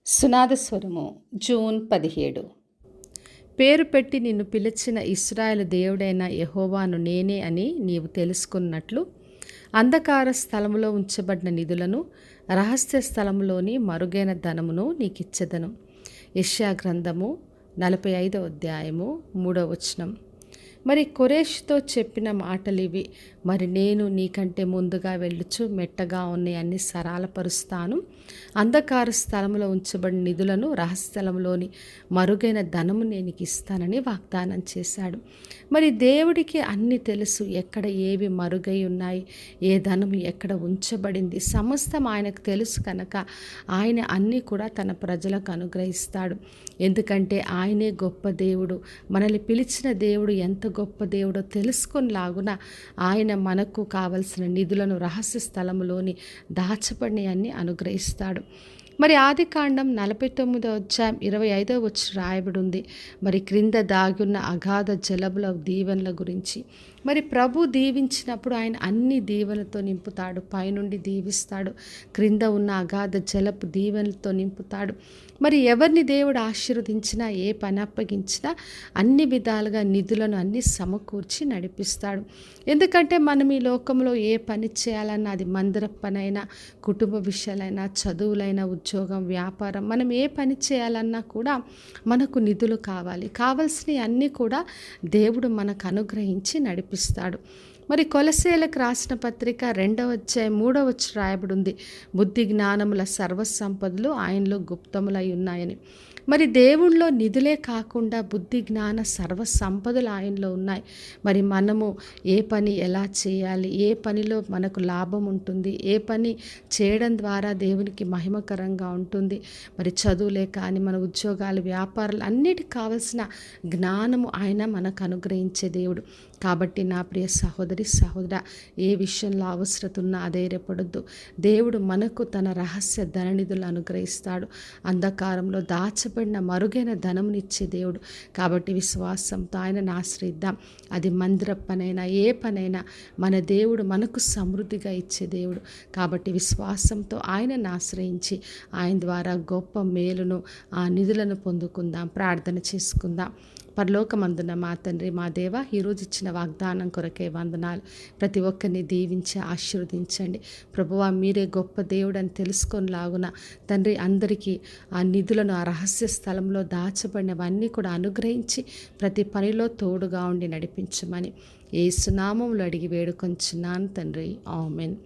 సునాదస్వరము June 17. పేరు పెట్టి నిన్ను పిలిచిన ఇశ్రాయేలు దేవుడైన యెహోవాను నేనే అని నీవు తెలుసుకున్నట్లు అంధకార స్థలములో ఉంచబడిన నిధులను రహస్య స్థలములోని మరుగైన ధనమును నీకిచ్చెదను. యెషయా గ్రంథము 45వ అధ్యాయము 3వ వచనం. మరి కొరేషుతో చెప్పిన మాటలివి. మరి నేను నీకంటే ముందుగా వెళ్ళుచు మెట్టగా ఉన్నాయి అన్ని సరాలపరుస్తాను. అంధకార స్థలంలో ఉంచబడిన నిధులను రహస్యస్థలంలోని మరుగైన ధనము నేను ఇస్తానని వాగ్దానం చేశాడు. మరి దేవుడికి అన్నీ తెలుసు, ఎక్కడ ఏవి మరుగై ఉన్నాయి, ఏ ధనం ఎక్కడ ఉంచబడింది, సమస్తం ఆయనకు తెలుసు కనుక ఆయన అన్నీ కూడా తన ప్రజలకు అనుగ్రహిస్తాడు. ఎందుకంటే ఆయనే గొప్ప దేవుడు. మనల్ని పిలిచిన దేవుడు ఎంత గొప్ప దేవుడో తెలుసుకొనిలాగున ఆయన మనకు కావలసిన నిధులను రహస్య స్థలములోని దాచబడినవన్నీ అనుగ్రహిస్తాడు. మరి ఆదికాండం 49వ అధ్యాయం 25వ వచనం రాయబడి ఉంది. మరి క్రింద దాగున్న అగాధ జలముల దీవెనల గురించి. మరి ప్రభు దీవించినప్పుడు ఆయన అన్ని దీవెనలతో నింపుతాడు. పైనుండి దీవిస్తాడు, క్రింద ఉన్న అగాధ జలపు దీవెనలతో నింపుతాడు. మరి ఎవరిని దేవుడు ఆశీర్వదించినా, ఏ పని అప్పగించినా అన్ని విధాలుగా నిధులను అన్ని సమకూర్చి నడిపిస్తాడు. ఎందుకంటే మనం ఈ లోకంలో ఏ పని చేయాలన్నా, అది మందిర పనైనా, కుటుంబ విషయాలైనా, చదువులైనా, ఉద్యోగం, వ్యాపారం, మనం ఏ పని చేయాలన్నా కూడా మనకు నిధులు కావాలి. కావలసినవి అన్నీ కూడా దేవుడు మనకు అనుగ్రహించి నడిపిస్తాడు. మరి కొలస్సీయులకు రాసిన పత్రిక 2వ అధ్యాయం 3వ వచనం రాయబడి ఉంది. బుద్ధి జ్ఞానముల సర్వసంపదలు ఆయనలో గుప్తములై ఉన్నాయని. మరి దేవుళ్ళో నిధులే కాకుండా బుద్ధి జ్ఞాన సర్వ సంపదలు ఆయనలో ఉన్నాయి. మరి మనము ఏ పని ఎలా చేయాలి, ఏ పనిలో మనకు లాభం ఉంటుంది, ఏ పని చేయడం ద్వారా దేవునికి మహిమకరంగా ఉంటుంది, మరి చదువులే కానీ మన ఉద్యోగాలు, వ్యాపారాలు అన్నిటికి కావలసిన జ్ఞానము ఆయన మనకు అనుగ్రహించే దేవుడు. కాబట్టి నా ప్రియ సహోదరి సహోదర, ఏ విషయంలో అవసరత ఉన్నా అధైర్యపడొద్దు. దేవుడు మనకు తన రహస్య ధననిధులు అనుగ్రహిస్తాడు. అంధకారంలో దాచబడిన మరుగైన ధనమునిచ్చే దేవుడు. కాబట్టి విశ్వాసంతో ఆయనను ఆశ్రయిద్దాం. అది మందిర పనైనా, ఏ పనైనా మన దేవుడు మనకు సమృద్ధిగా ఇచ్చే దేవుడు. కాబట్టి విశ్వాసంతో ఆయనను ఆశ్రయించి ఆయన ద్వారా గొప్ప మేలును, ఆ నిధులను పొందుకుందాం. ప్రార్థన చేసుకుందాం. పరలోకమందున మా తండ్రి, మా దేవ, ఈరోజు ఇచ్చిన వాగ్దానం కొరకే వందనాలు. ప్రతి ఒక్కరిని దీవించి ఆశీర్వదించండి. ప్రభువా, మీరే గొప్ప దేవుడు అని తెలుసుకొనిలాగున తండ్రి అందరికీ ఆ నిధులను ఆ రహస్య స్థలంలో దాచబడినవన్నీ కూడా అనుగ్రహించి ప్రతి పనిలో తోడుగా ఉండి నడిపించమని యేసు నామములో అడిగి వేడుకొంచున్నాను తండ్రి, ఆమేన్.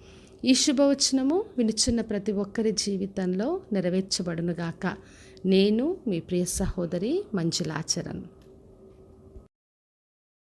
ఈ శుభవచనము వినుచున్న ప్రతి ఒక్కరి జీవితంలో నెరవేర్చబడునుగాక. నేను మీ ప్రియ సహోదరి మంజులాచరణ్.